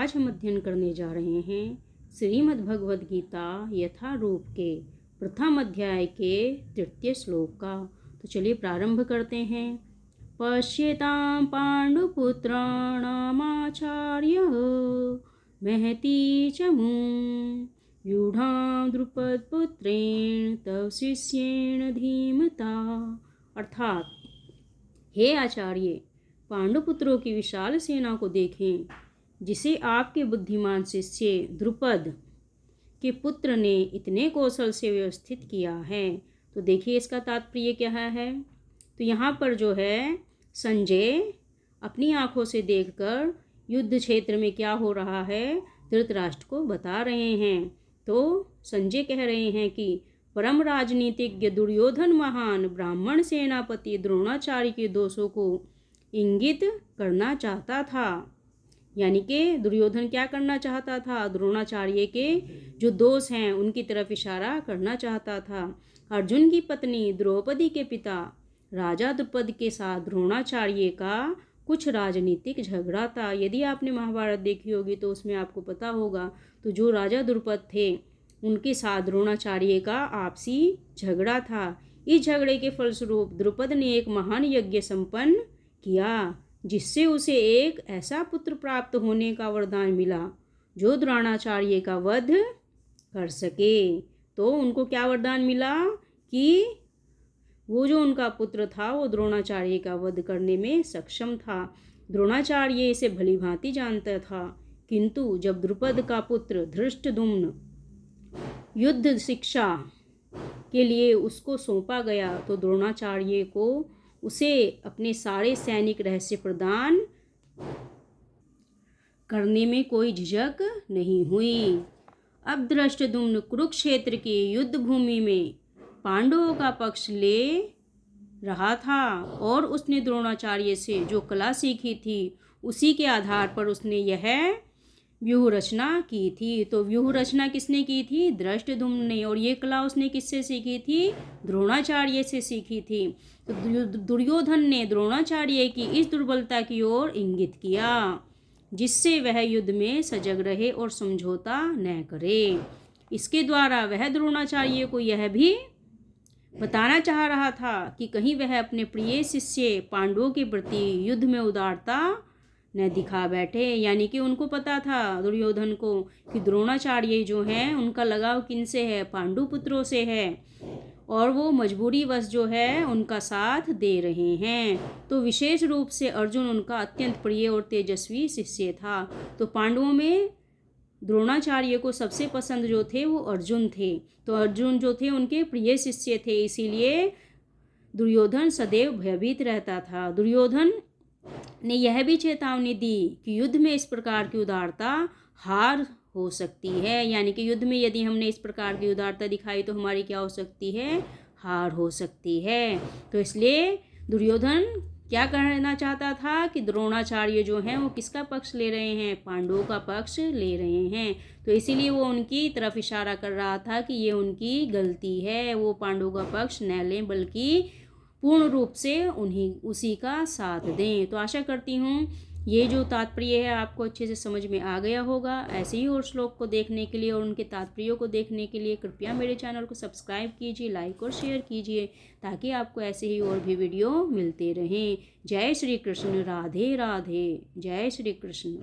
आज हम अध्ययन करने जा रहे हैं श्रीमद् भगवद गीता यथारूप के प्रथम अध्याय के 3 श्लोक का। तो चलिए प्रारंभ करते हैं। पश्येतां पाण्डुपुत्राणामाचार्यः महती च मूं व्यूढां द्रुपदपुत्रेण तव शिष्येण धीमता। अर्थात, हे आचार्य, पांडुपुत्रों की विशाल सेना को देखें, जिसे आपके बुद्धिमान शिष्य द्रुपद के पुत्र ने इतने कौशल से व्यवस्थित किया है। तो देखिए इसका तात्पर्य क्या है। तो यहाँ पर जो है संजय अपनी आंखों से देखकर युद्ध क्षेत्र में क्या हो रहा है धृतराष्ट्र को बता रहे हैं। तो संजय कह रहे हैं कि परम राजनीतिज्ञ दुर्योधन महान ब्राह्मण सेनापति द्रोणाचार्य के दोषों को इंगित करना चाहता था। यानी कि दुर्योधन क्या करना चाहता था? द्रोणाचार्य के जो दोष हैं उनकी तरफ इशारा करना चाहता था। अर्जुन की पत्नी द्रौपदी के पिता राजा द्रुपद के साथ द्रोणाचार्य का कुछ राजनीतिक झगड़ा था। यदि आपने महाभारत देखी होगी तो उसमें आपको पता होगा। तो जो राजा द्रुपद थे उनके साथ द्रोणाचार्य का आपसी झगड़ा था। इस झगड़े के फलस्वरूप द्रुपद ने एक महान यज्ञ संपन्न किया, जिससे उसे एक ऐसा पुत्र प्राप्त होने का वरदान मिला जो द्रोणाचार्य का वध कर सके। तो उनको क्या वरदान मिला कि वो जो उनका पुत्र था वो द्रोणाचार्य का वध करने में सक्षम था। द्रोणाचार्य इसे भली भांति जानता था, किंतु जब द्रुपद का पुत्र धृष्टद्युम्न युद्ध शिक्षा के लिए उसको सौंपा गया तो द्रोणाचार्य को उसे अपने सारे सैनिक रहस्य प्रदान करने में कोई झिझक नहीं हुई। अब धृष्टद्युम्न कुरुक्षेत्र की युद्ध भूमि में पांडवों का पक्ष ले रहा था और उसने द्रोणाचार्य से जो कला सीखी थी उसी के आधार पर उसने यह व्यूह रचना की थी। तो व्यूह रचना किसने की थी? धृष्टद्युम्न ने। और ये कला उसने किससे सीखी थी? द्रोणाचार्य से सीखी थी। तो दुर्योधन ने द्रोणाचार्य की इस दुर्बलता की ओर इंगित किया, जिससे वह युद्ध में सजग रहे और समझौता न करे। इसके द्वारा वह द्रोणाचार्य को यह भी बताना चाह रहा था कि कहीं वह अपने प्रिय शिष्य पांडवों के प्रति युद्ध में उदारता न दिखा बैठे। यानी कि उनको पता था दुर्योधन को कि द्रोणाचार्य जो हैं उनका लगाव किनसे है? पांडु पुत्रों से है, और वो मजबूरी वश जो है उनका साथ दे रहे हैं। तो विशेष रूप से अर्जुन उनका अत्यंत प्रिय और तेजस्वी शिष्य था। तो पांडवों में द्रोणाचार्य को सबसे पसंद जो थे वो अर्जुन थे। तो अर्जुन जो थे उनके प्रिय शिष्य थे, इसीलिए दुर्योधन सदैव भयभीत रहता था। दुर्योधन ने यह भी चेतावनी दी कि युद्ध में इस प्रकार की उदारता हार हो सकती है। यानी कि युद्ध में यदि हमने इस प्रकार की उदारता दिखाई तो हमारी क्या हो सकती है? हार हो सकती है। तो इसलिए दुर्योधन क्या कहना चाहता था कि द्रोणाचार्य जो हैं वो किसका पक्ष ले रहे हैं? पांडवों का पक्ष ले रहे हैं। तो इसीलिए वो उनकी तरफ इशारा कर रहा था कि ये उनकी गलती है, वो पांडवों का पक्ष न लें बल्कि पूर्ण रूप से उसी का साथ दें। तो आशा करती हूँ ये जो तात्पर्य है आपको अच्छे से समझ में आ गया होगा। ऐसे ही और श्लोक को देखने के लिए और उनके तात्पर्यों को देखने के लिए कृपया मेरे चैनल को सब्सक्राइब कीजिए, लाइक और शेयर कीजिए, ताकि आपको ऐसे ही और भी वीडियो मिलते रहें। जय श्री कृष्ण। राधे राधे। जय श्री कृष्ण।